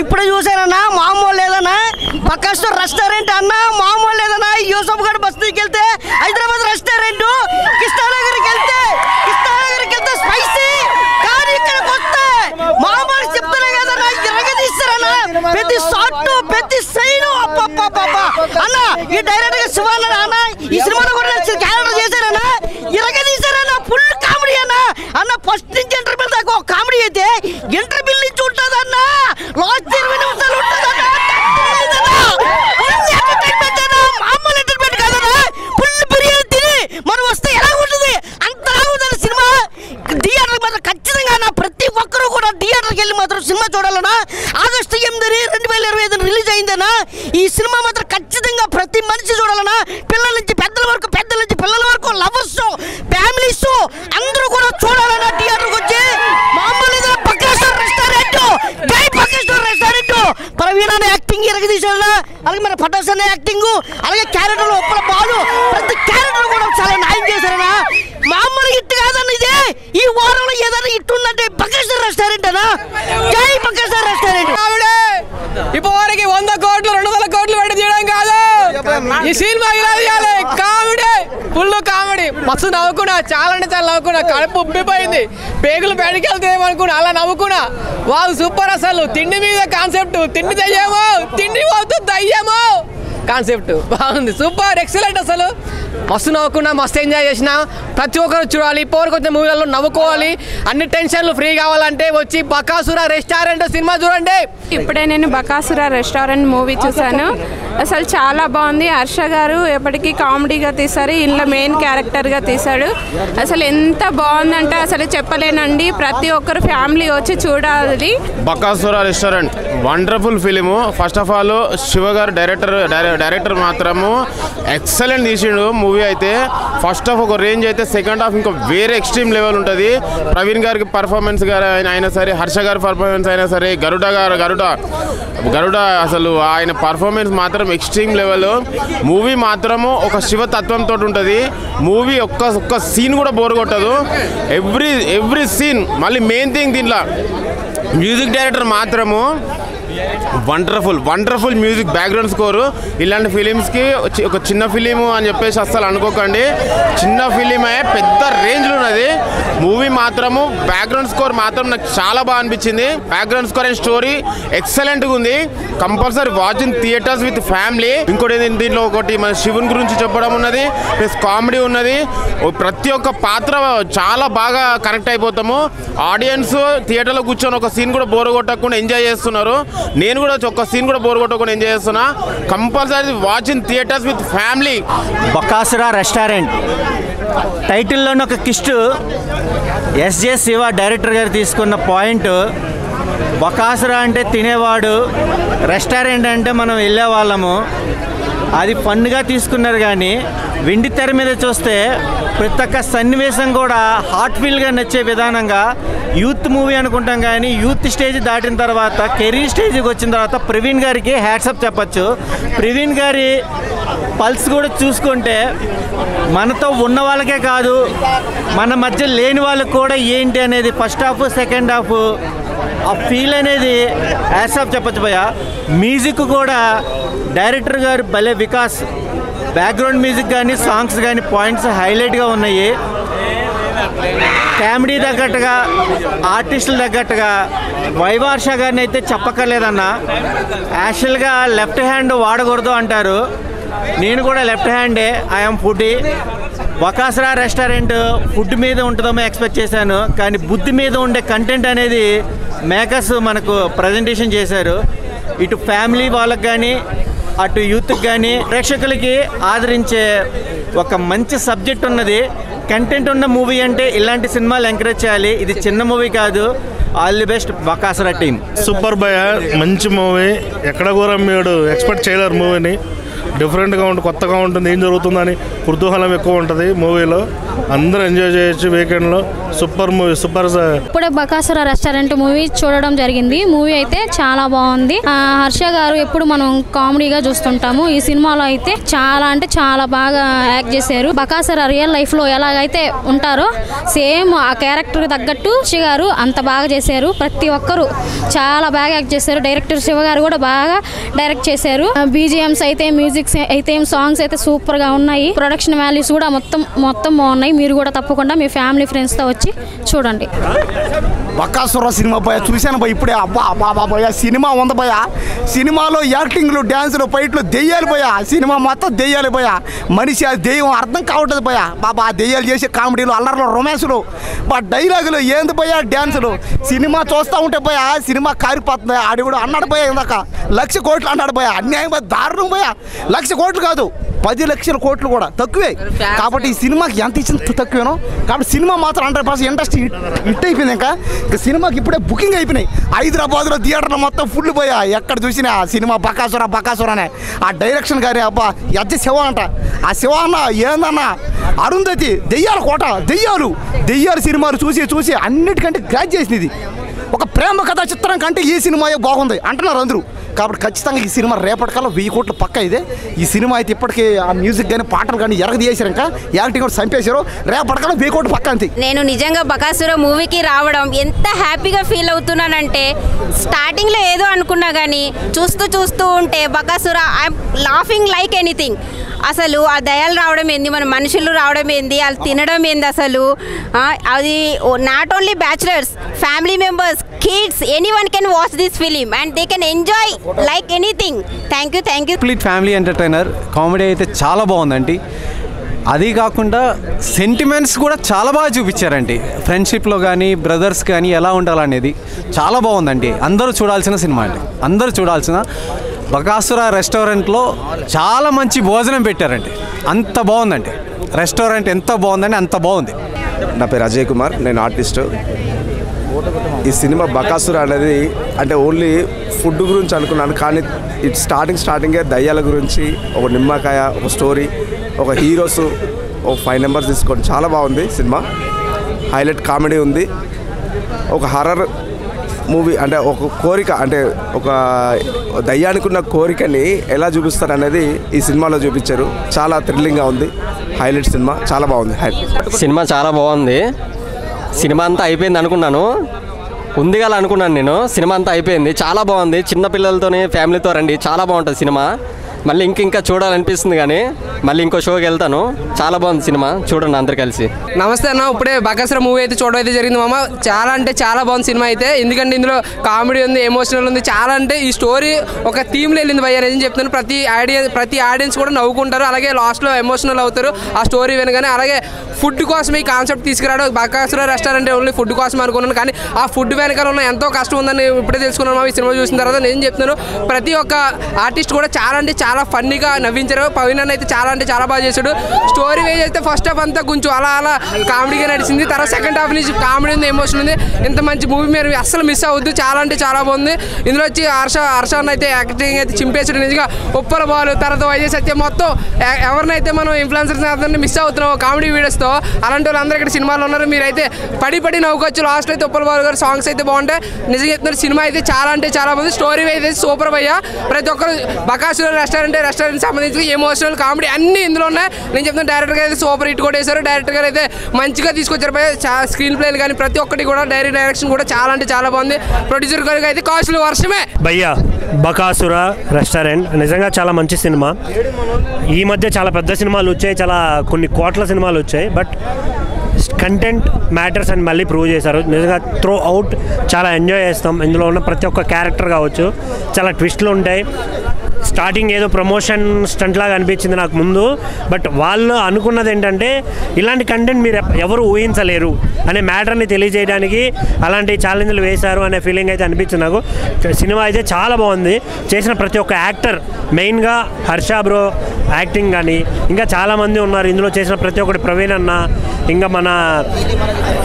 ఇప్పుడే చూసానన్నా మామూలు లేదన్నా పక్కస్తో రెస్టారెంట్ అన్న మామూలు లేదన్నా యూసఫ్ గఢ్ బస్తీకి వెళ్తే హైదరాబాద్ రెస్టారెంట్ కృష్ణానగర్కి వెళ్తే స్పైసీ కానీ ఇక్కడికి వస్తే మామూలు చెప్తానే కదన్నా ఇరగదీస్తారన్నా ప్రతి షాట్ ప్రతి సైన్ అన్న ఈ డైరెక్ట్ గా శివాలన్న అన్న ఈ సినిమాలో కూడా క్యారెక్టర్ చేశారన్నా ఇరగదీశారన్నా ఫుల్ కామెడీ అన్న ఫస్ట్ నుంచి ఇంటర్వ్యూ దాకా కామెడీ అయితే ఇంటర్వ్యూ నుంచి ఉంటుందన్నా లాస్ట్ 20 నిమిషాలు ఉంటుందన్నా మామూలు ఎంటర్టైన్మెంట్ కాదన్నా ఫుల్ బిర్యానీ తిని మనం వస్తే ఎలా ఉంటుంది అంతలా ఉందన్న సినిమా థియేటర్ మాత్రం ఖచ్చితంగా అన్న ప్రతి ఒక్కరూ కూడా థియేటర్కి వెళ్ళి మాత్రం సినిమా చూడాలన్నా ఆగస్టు 8 2025 రిలీజ్ అయిందన్నా ఈ సినిమా మాత్రం ఖచ్చితంగా ప్రతి మనిషి చూడాలన్నా పిల్లల నుంచి పెద్దల వరకు పెద్దల నుంచి పిల్లల వరకు లవర్స్ ఫ్యామిలీస్ అందరూ కూడా చూడాలన్నా థియేటర్కి వచ్చి మామూలు రెస్టారెంట్ ప్రవీణ యాక్టింగ్ ఎరగదీశాడు అలాగే మన పటాస్ అనే యాక్టింగ్ అలాగే క్యారెక్టర్ ఒప్పల బాలు ప్రతి క్యారెక్టర్ కూడా చాలా న్యాయం చేశారన్నా మామూలు ఇట్టు కాదన్న ఇదే ఈ వారంలో ఏదైనా ఇట్టు ఉందంటే బకేశ్వర్ రెస్టారెంట్ అన్నా జై బకేశ్వర్ రెస్టారెంట్ ఇప్పటివరకు 100 కోట్లు 200 కోట్లు పెట్టి చేయడం కాదు ఈ సినిమా ఇలా చేయాలి కామెడీ ఫుల్ కామెడీ మస్తు నవ్వుకున్నా చాలా అంటే చాలా నవ్వుకున్నా కడుపు ఉబ్బిపోయింది పేగులు బయటకు వెళ్తే ఏమనుకున్నా అలా నవ్వుకున్నా వాళ్ళు సూపర్ అసలు తిండి మీద కాన్సెప్ట్ తిండి దయ్యమో తిండి పోతూ దయ్యమో కాన్సెప్ట్ బాగుంది సూపర్ ఎక్సలెంట్ అసలు మస్తు నవ్వుకున్నా మస్తు ఎంజాయ్ చేసిన ప్రతి ఒక్కరు చూడాలి పవర్ కొంచెం మూవీలలో నవ్వుకోవాలి అన్ని టెన్షన్లు ఫ్రీ కావాలంటే వచ్చి బకాసుర రెస్టారెంట్ సినిమా చూడండి ఇప్పుడే నేను బకాసుర రెస్టారెంట్ మూవీ చూశాను అసలు చాలా బాగుంది హర్ష గారు ఎప్పటికీ కామెడీగా తీశారు ఇంట్లో మెయిన్ క్యారెక్టర్గా తీశాడు అసలు ఎంత బాగుందంటే అసలు చెప్పలేనండి ప్రతి ఒక్కరు ఫ్యామిలీ వచ్చి చూడాలి Bakasura restaurant wonderful film first of all Shiva గారు డైరెక్టర్ మాత్రము ఎక్సలెంట్ తీసిండు మూవీ అయితే ఫస్ట్ హాఫ్ ఒక రేంజ్ అయితే సెకండ్ హాఫ్ ఇంకా వేరే ఎక్స్ట్రీమ్ లెవెల్ ఉంటుంది ప్రవీణ్ గారికి పర్ఫార్మెన్స్ గారు అయినా సరే హర్ష గారి పర్ఫార్మెన్స్ అయినా సరే గరుడ అసలు ఆయన పర్ఫార్మెన్స్ మాత్రం ఎక్స్ట్రీమ్ లెవెల్ మూవీ మాత్రము ఒక శివతత్వంతో ఉంటుంది మూవీ ఒక్క సీన్ కూడా బోర్ కొట్టదు ఎవ్రీ సీన్ మళ్ళీ మెయిన్ థింగ్ దీంట్లో మ్యూజిక్ డైరెక్టర్ మాత్రము వండర్ఫుల్ మ్యూజిక్ బ్యాక్గ్రౌండ్ స్కోరు ఇలాంటి ఫిలిమ్స్కి ఒక చిన్న ఫిలిము అని చెప్పేసి అస్సలు అనుకోకండి చిన్న ఫిలిమే పెద్ద రేంజ్లో ఉన్నది మూవీ మాత్రము బ్యాక్గ్రౌండ్ స్కోర్ మాత్రం నాకు చాలా బాగా అనిపించింది బ్యాక్గ్రౌండ్ స్కోర్ అండ్ స్టోరీ ఎక్సలెంట్గా ఉంది compulsory watch in theatres with family ఇంకోటి దీంట్లో ఒకటి మన శివుని గురించి చెప్పడం ఉన్నది ప్లస్ కామెడీ ఉన్నది ప్రతి ఒక్క పాత్ర చాలా బాగా కనెక్ట్ అయిపోతాము ఆడియన్స్ థియేటర్లో కూర్చొని ఒక సీన్ కూడా బోర్ కొట్టకుండా ఎంజాయ్ చేస్తున్నారు నేను కూడా ఒక్క సీన్ కూడా బోర్ కొట్టకుండా ఎంజాయ్ చేస్తున్నా compulsory watch in theatres with family Bakasura restaurant టైటిల్లోని ఒక కిస్ట్ ఎస్జే శివ డైరెక్టర్ గారు తీసుకున్న పాయింట్ బకాసుర అంటే తినేవాడు రెస్టారెంట్ అంటే మనం వెళ్ళేవాళ్ళము అది ఫన్గా తీసుకున్నారు కానీ వెండి తెర మీద చూస్తే ప్రతి ఒక్క సన్నివేశం కూడా హార్ట్ఫుల్గా నచ్చే విధానంగా యూత్ మూవీ అనుకుంటాం కానీ యూత్ స్టేజ్ దాటిన తర్వాత కెరీర్ స్టేజ్కి వచ్చిన తర్వాత ప్రవీణ్ గారికి హ్యాట్సప్ చెప్పచ్చు ప్రవీణ్ గారి పల్స్ కూడా చూసుకుంటే మనతో ఉన్న వాళ్ళకే కాదు మన మధ్య లేని వాళ్ళకి కూడా ఏంటి అనేది ఫస్ట్ హాఫ్ సెకండ్ హాఫ్ ఆ ఫీల్ అనేది హ్యాట్సప్ చెప్పచ్చు భయ్య మ్యూజిక్ కూడా డైరెక్టర్ గారు భలే వికాస్ బ్యాక్గ్రౌండ్ మ్యూజిక్ కానీ సాంగ్స్ కానీ పాయింట్స్ హైలైట్గా ఉన్నాయి కామెడీ తగ్గట్టుగా ఆర్టిస్టులు తగ్గట్టుగా వైవార్ష గారిని అయితే చెప్పక్కర్లేదన్న యాక్చువల్గా లెఫ్ట్ హ్యాండ్ వాడకూడదు అంటారు నేను కూడా లెఫ్ట్ హ్యాండే I'm foodie Bakasura restaurant food మీద ఉంటుందేమో ఎక్స్పెక్ట్ చేశాను కానీ బుద్ధి మీద ఉండే కంటెంట్ అనేది మేకర్స్ మనకు ప్రజెంటేషన్ చేశారు ఇటు ఫ్యామిలీ వాళ్ళకి కానీ అటు యూత్కి కానీ ప్రేక్షకులకి ఆదరించే ఒక మంచి సబ్జెక్ట్ ఉన్నది కంటెంట్ ఉన్న మూవీ అంటే ఇలాంటి సినిమాలు ఎంకరేజ్ చేయాలి ఇది చిన్న మూవీ కాదు all the best Bakasura team super భయ మంచి మూవీ ఎక్కడ కూడా మీరు ఎక్స్పెక్ట్ చేయలేరు మూవీని డిఫరెంట్గా ఉంటుంది కొత్తగా ఉంటుంది ఏం జరుగుతుందని కుతూహలం ఎక్కువ ఉంటుంది మూవీలో అందరూ ఎంజాయ్ చేయొచ్చు వీకెండ్లో. Super movie, super. ఇప్పుడే బకాసుర రెస్టారెంట్ మూవీ చూడడం జరిగింది. మూవీ అయితే చాలా బాగుంది. హర్ష గారు ఎప్పుడు మనం కామెడీగా చూస్తుంటాము, ఈ సినిమాలో అయితే చాలా అంటే చాలా బాగా యాక్ట్ చేశారు. బకాసుర రియల్ లైఫ్ లో ఎలాగైతే ఉంటారో సేమ్ ఆ క్యారెక్టర్ తగ్గట్టు హర్ష గారు అంత బాగా చేశారు. ప్రతి ఒక్కరు చాలా బాగా యాక్ట్ చేశారు. డైరెక్టర్ శివ గారు కూడా బాగా డైరెక్ట్ చేశారు. బీజిఎంస్ అయితే, మ్యూజిక్ అయితే, సాంగ్స్ అయితే సూపర్ గా ఉన్నాయి. ప్రొడక్షన్ వాల్యూస్ కూడా మొత్తం బాగున్నాయి. మీరు కూడా తప్పకుండా మీ ఫ్యామిలీ ఫ్రెండ్స్ తో వచ్చి చూడండి. బకాసుర సినిమా పోయా చూశాను పోయి ఇప్పుడే. అబ్బా అబ్బా పోయా సినిమా ఉంది పోయా. సినిమాలో యాక్టింగ్లు, డ్యాన్సులు, ఫైట్లు దెయ్యాలు పోయా. సినిమా మొత్తం దెయ్యాలు పోయా. మనిషి ఆ దెయ్యం అర్థం కావట్లేదు పోయా. బాబా దెయ్యాలు చేసే కామెడీలు, అల్లర్లు, రొమాన్సులు, డైలాగులు ఏంది పోయా, డ్యాన్సులు. సినిమా చూస్తూ ఉంటే పోయా సినిమా కారిపోతుంది. ఆడి కూడా అన్నాడు పోయా ఇందాక 1,00,000 కోట్లు అన్నాడు పోయా. అన్యాయం పోయా, దారుణం పోయా. 1,00,000 కోట్లు కాదు, 10 లక్షల కోట్లు కూడా తక్కువే. కాబట్టి ఈ సినిమాకి ఎంత ఇచ్చిన తక్కువేనో. కాబట్టి సినిమా మాత్రం 100% ఇండస్ట్రీ హిట్ అయిపోయింది. ఇంకా సినిమాకి ఇప్పుడే బుకింగ్ అయిపోయినాయి. హైదరాబాద్లో థియేటర్లో మొత్తం ఫుల్ పోయా. ఎక్కడ చూసినా సినిమా బకాసుర అనే ఆ డైరెక్షన్ గారి అబ్బా ఎజ్జ శివ అంట. ఆ శివ అన్న ఏందన్న అరుంధతి దెయ్యాల కోట, దెయ్యాలు సినిమాలు చూసి అన్నిటికంటే గ్రాజ్ చేసింది. ఒక ప్రేమ కథా చిత్రం కంటే ఈ సినిమాయే బాగుంది అంటున్నారు అందరూ. కాబట్టి ఖచ్చితంగా ఈ సినిమా రేపటికల్లా 1000 కోట్లు పక్క ఇదే. ఈ సినిమా అయితే ఇప్పటికీ ఆ మ్యూజిక్ కానీ పాటలు కానీ ఎరగదీసారు, ఇంకా యాక్టింగ్ కూడా చంపేశారు. రేపటికల్లా 1000 కోట్లు పక్క అంతే. నేను నిజంగా బకాసుర మూవీకి రావడం ఎంత హ్యాపీగా ఫీల్ అవుతున్నానంటే, స్టార్టింగ్లో ఏదో అనుకున్నా కానీ చూస్తూ ఉంటే Bakasura I'm laughing like anything. అసలు ఆ దయాలు రావడం ఏంది, మన మనుషులు రావడం ఏంది, వాళ్ళు తినడం ఏంది, అసలు అది not only bachelors, family members, kids, anyone can watch this film and they can enjoy like anything. Thank you. Complete family entertainer. Comedy అయితే చాలా బాగుందండి. అది కాకుండా సెంటిమెంట్స్ కూడా చాలా బాగా చూపించారండి. ఫ్రెండ్షిప్లో కానీ బ్రదర్స్ కానీ ఎలా ఉండాలనేది చాలా బాగుందండి. అందరూ చూడాల్సిన సినిమా అండి. అందరూ చూడాల్సిన. బకాసుర రెస్టారెంట్లో చాలా మంచి భోజనం పెట్టారండి. అంత బాగుందండి రెస్టారెంట్. ఎంత బాగుందండి, అంత బాగుంది. నా పేరు అజయ్ కుమార్, నేను ఆర్టిస్టు. ఈ సినిమా బకాసుర అనేది అంటే ఓన్లీ ఫుడ్ గురించి అనుకున్నాను, కానీ ఇట్ స్టార్టింగే దయ్యాల గురించి, ఒక నిమ్మకాయ, ఒక స్టోరీ, ఒక హీరోస్, ఒక 5 మెంబర్స్ తీసుకోండి. చాలా బాగుంది సినిమా. హైలైట్ కామెడీ ఉంది. ఒక హర్రర్ మూవీ, అంటే ఒక కోరిక, అంటే ఒక దయ్యానికి ఉన్న కోరికని ఎలా చూపిస్తారు అనేది ఈ సినిమాలో చూపించారు. చాలా థ్రిల్లింగ్గా ఉంది. హైలైట్ సినిమా, చాలా బాగుంది. సినిమా చాలా బాగుంది. సినిమా అంతా అయిపోయింది అనుకున్నాను, ఉంది కదా అనుకున్నాను నేను. సినిమా అంతా అయిపోయింది, చాలా బాగుంది. చిన్నపిల్లలతోనే ఫ్యామిలీతో రండి, చాలా బాగుంటుంది సినిమా. మళ్ళీ ఇంకా చూడాలనిపిస్తుంది, కానీ మళ్ళీ ఇంకో షోకి వెళ్తాను. చాలా బాగుంది సినిమా, చూడండి అందరు కలిసి. నమస్తే అన్న, ఇప్పుడే బకాసుర మూవీ అయితే చూడడం అయితే జరిగింది మామ. చాలా అంటే చాలా బాగుంది సినిమా అయితే. ఎందుకంటే ఇందులో కామెడీ ఉంది, ఎమోషనల్ ఉంది. చాలా అంటే ఈ స్టోరీ ఒక థీమ్లో వెళ్ళింది భయ్య, నేను చెప్తాను. ప్రతి ఆడియన్స్ కూడా నవ్వుకుంటారు, అలాగే లాస్ట్లో ఎమోషనల్ అవుతారు ఆ స్టోరీ వినగానే. అలాగే ఫుడ్ కోసం ఈ కాన్సెప్ట్ తీసుకురావడం. బకాసుర రెస్టారెంట్ ఓన్లీ ఫుడ్ కోసం అనుకున్నాను, కానీ ఆ ఫుడ్ వెనకాల ఉన్న ఎంతో కష్టం ఉందని ఇప్పుడే తెలుసుకున్నాను ఈ సినిమా చూసిన తర్వాత. నేను చెప్తున్నాను, ప్రతి ఒక్క ఆర్టిస్ట్ కూడా చాలా అంటే చాలా ఫన్నీగా నవ్వించారు. పవన్ అన్న అయితే చాలా అంటే చాలా బాగా చేశాడు. స్టోరీ వేజ్ అయితే ఫస్ట్ హాఫ్ అంతా కొంచెం అలా కామెడీగా నడిచింది. తర్వాత సెకండ్ హాఫ్ నుంచి కామెడీ ఉంది, ఎమోషన్ ఉంది. ఇంత మంచి మూవీ మీరు అస్సలు మిస్ అవ్వద్దు. చాలా అంటే చాలా బాగుంది. ఇందులో వచ్చి హర్ష అన్న అయితే యాక్టింగ్ అయితే చింపేసాడు నిజంగా. ఉప్పల బాలు, తర్వాత వైజయ్ సత్యం, మొత్తం ఎవరినైతే మనం ఇన్ఫ్లుయెన్సర్స్ మిస్ అవుతున్నాం కామెడీ వీడియోస్తో, అలాంటి వాళ్ళు అందరూ ఇక్కడ సినిమాలో ఉన్నారు. మీరైతే పడి నవ్వుకోవచ్చు. లాస్ట్ అయితే ఉప్పల బాలు గారు సాంగ్స్ అయితే బాగుంటాయి. నిజంగా చెప్తున్నారు, సినిమా అయితే చాలా అంటే చాలా బాగుంది. స్టోరీ అయితే సూపర్ భయ్యా. ప్రతి ఒక్కరు బకాసుర రెస్టారెంట్ సంబంధించి ఎమోషనల్ కామెడీ అన్ని ఇందులో ఉన్నాయి. నేను చెప్తాను, డైరెక్టర్ గారు అయితే సూపర్ హిట్ కూడా వేశారు. డైరెక్టర్ గారు అయితే మంచిగా తీసుకొచ్చారు భయ్యా. స్క్రీన్ ప్లేలు కానీ ప్రతి ఒక్కటి కూడా డైరెక్షన్ కూడా చాలా అంటే చాలా బాగుంది. ప్రొడ్యూసర్ గారికి అయితే కాస్ట్లు వర్షమే భయ్యా. బకాసుర రెస్టారెంట్ నిజంగా చాలా మంచి సినిమా. ఈ మధ్య చాలా పెద్ద సినిమాలు వచ్చాయి, చాలా కొన్ని కోట్ల సినిమాలు వచ్చాయి. బట్ కంటెంట్ మ్యాటర్స్ అని మళ్ళీ ప్రూవ్ చేశారు. నిజంగా త్రూ అవుట్ చాలా ఎంజాయ్ చేస్తాం. ఇందులో ఉన్న ప్రతి ఒక్క క్యారెక్టర్ కావచ్చు, చాలా ట్విస్ట్లు ఉంటాయి. స్టార్టింగ్ ఏదో ప్రమోషన్ స్టంట్ లాగా అనిపించింది నాకు ముందు. బట్ వాళ్ళు అనుకున్నది ఏంటంటే ఇలాంటి కంటెంట్ మీరు ఎవరు ఊహించలేరు అనే మ్యాటర్ని తెలియజేయడానికి అలాంటి ఛాలెంజ్లు వేశారు అనే ఫీలింగ్ అయితే అనిపించింది నాకు. సినిమా అయితే చాలా బాగుంది. చేసిన ప్రతి ఒక్క యాక్టర్, మెయిన్గా హర్ష బ్రో యాక్టింగ్ కానీ, ఇంకా చాలామంది ఉన్నారు ఇందులో చేసిన ప్రతి ఒక్కటి. ప్రవీణ్ అన్న, ఇంకా మన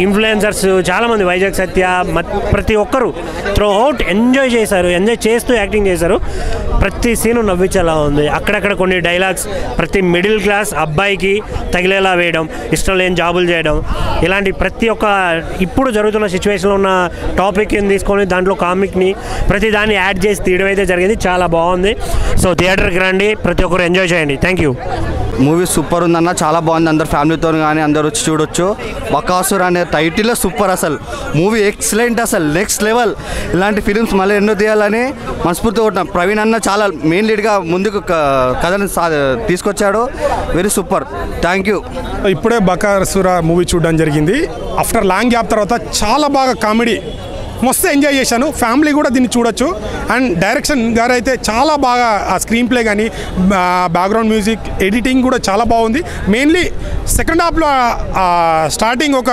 ఇన్ఫ్లుయెన్సర్స్ చాలామంది, వైజాగ్ సత్య, ప్రతి ఒక్కరు త్రూ అవుట్ ఎంజాయ్ చేశారు. ఎంజాయ్ చేస్తూ యాక్టింగ్ చేశారు. ప్రతి సీను అందరినూ నవ్వించేలా ఉంది. అక్కడక్కడ కొన్ని డైలాగ్స్ ప్రతి మిడిల్ క్లాస్ అబ్బాయికి తగిలేలా వేయడం, ఇష్టం లేని జాబులు చేయడం, ఇలాంటి ప్రతి ఒక్క ఇప్పుడు జరుగుతున్న సిచ్యువేషన్లో ఉన్న టాపిక్ని తీసుకొని దాంట్లో కామిక్ని ప్రతి దాన్ని యాడ్ చేసి తీయడం అయితే జరిగింది. చాలా బాగుంది. సో థియేటర్కి రండి, ప్రతి ఒక్కరు ఎంజాయ్ చేయండి. Thank you. మూవీ సూపర్ ఉందన్న, చాలా బాగుంది. అందరు ఫ్యామిలీతో కానీ అందరు వచ్చి చూడొచ్చు. బకాసుర అనే టైటిల్ సూపర్, అసలు మూవీ ఎక్సలెంట్, అసలు నెక్స్ట్ లెవెల్. ఇలాంటి ఫిలిమ్స్ మళ్ళీ ఎన్నో తీయాలని మనస్ఫూర్తిగా కొట్టిన. ప్రవీణ్ అన్న చాలా మెయిన్ లీడ్గా ముందుకు కథని తీసుకొచ్చాడు. Very super. Thank you. ఇప్పుడే బకాసుర మూవీ చూడడం జరిగింది. ఆఫ్టర్ లాంగ్ గ్యాప్ తర్వాత చాలా బాగా కామెడీ, మస్తు ఎంజాయ్ చేశాను. ఫ్యామిలీ కూడా దీన్ని చూడొచ్చు. అండ్ డైరెక్షన్ గారు అయితే చాలా బాగా ఆ స్క్రీన్ ప్లే కానీ బ్యాక్గ్రౌండ్ మ్యూజిక్ ఎడిటింగ్ కూడా చాలా బాగుంది. మెయిన్లీ సెకండ్ హాఫ్లో స్టార్టింగ్ ఒక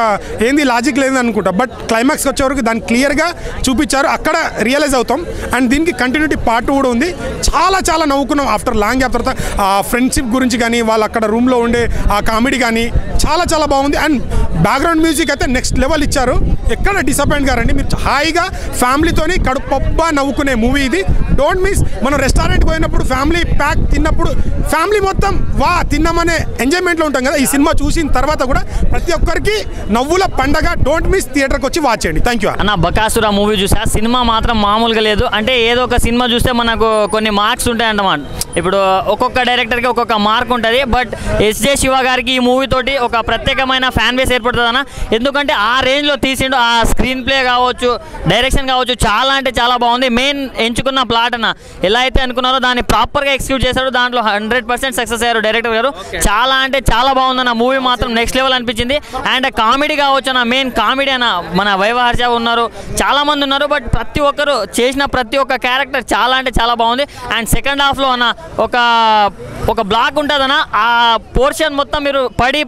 ఏంది లాజిక్ లేదని అనుకుంటా, బట్ క్లైమాక్స్కి వచ్చే వరకు దాన్ని క్లియర్గా చూపించారు. అక్కడ రియలైజ్ అవుతాం. అండ్ దీనికి కంటిన్యూటీ పార్ట్ కూడా ఉంది. చాలా చాలా నవ్వుకున్నాం ఆఫ్టర్ లాంగ్ గ్యాప్ తర్వాత. ఆ ఫ్రెండ్షిప్ గురించి కానీ వాళ్ళు అక్కడ రూమ్లో ఉండే ఆ కామెడీ కానీ చాలా చాలా బాగుంది. అండ్ బ్యాక్గ్రౌండ్ మ్యూజిక్ అయితే నెక్స్ట్ లెవెల్ ఇచ్చారు. ఎక్కడ డిసప్పాయింట్ గారండి. మీరు హాయిగా ఫ్యామిలీతోని కడుపబ్బా నవ్వుకునే మూవీ ఇది. Don't miss. మనం రెస్టారెంట్ పోయినప్పుడు ఫ్యామిలీ ప్యాక్ తిన్నప్పుడు ఫ్యామిలీ మొత్తం వా తిన్నామనే ఎంజాయ్మెంట్లో ఉంటాం కదా. ఈ సినిమా చూసిన తర్వాత కూడా ప్రతి ఒక్కరికి నవ్వుల పండగ. డోంట్ మిస్, థియేటర్కి వచ్చి వాచ్ చేయండి. Thank you. అన్న బకాసుర మూవీ చూసా. సినిమా మాత్రం మామూలుగా లేదు. అంటే ఏదో ఒక సినిమా చూస్తే మనకు కొన్ని మార్క్స్ ఉంటాయి అన్నమాట. ఇప్పుడు ఒక్కొక్క డైరెక్టర్కి ఒక్కొక్క మార్క్ ఉంటుంది. బట్ ఎస్జే శివ గారికి ఈ మూవీ తోటి ఒక ప్రత్యేకమైన ఫ్యాన్ బేస్ ఏర్పడుతుంది అన్న. ఎందుకంటే ఆ రేంజ్లో తీసిండు. ఆ స్క్రీన్ ప్లే కావచ్చు, డైరెక్షన్ కావచ్చు, చాలా అంటే చాలా బాగుంది. మెయిన్ ఎంచుకున్న ప్లాట్ అన్న ఎలా అయితే అనుకున్నారో దాన్ని ప్రాపర్గా ఎక్స్క్యూట్ చేశాడు. దాంట్లో 100% సక్సెస్ అయ్యారు డైరెక్టర్ గారు. చాలా అంటే చాలా బాగుందన్న మూవీ మాత్రం నెక్స్ట్ లెవెల్ అనిపించింది. అండ్ కామెడీ కావచ్చు అన్న, మెయిన్ కామెడీ అన్న మన వైవ హర్ష ఉన్నారు, చాలా మంది ఉన్నారు. బట్ ప్రతి ఒక్కరు చేసిన ప్రతి ఒక్క క్యారెక్టర్ చాలా అంటే చాలా బాగుంది. అండ్ సెకండ్ హాఫ్లో అన్న ఒక బ్లాక్ ఉంటుందన్న, ఆ పోర్షన్ మొత్తం మీరు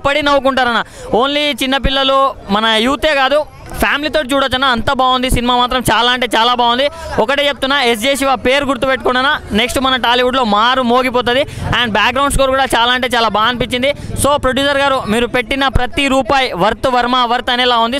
పడి నవ్వుకుంటారన్న. ఓన్లీ చిన్నపిల్లలు మన యూతే కాదు, ఫ్యామిలీతో చూడొచ్చన్న. అంత బాగుంది సినిమా మాత్రం. చాలా అంటే చాలా బాగుంది. ఒకటే చెప్తున్నా, ఎస్జే శివ పేరు గుర్తుపెట్టుకున్నా. నెక్స్ట్ మన టాలీవుడ్లో మారు మోగిపోతుంది. అండ్ బ్యాక్గ్రౌండ్ స్కోర్ కూడా చాలా అంటే చాలా బాగా అనిపించింది. సో ప్రొడ్యూసర్ గారు, మీరు పెట్టిన ప్రతి రూపాయి వర్త్ వర్మ వర్త్ అనేలా ఉంది.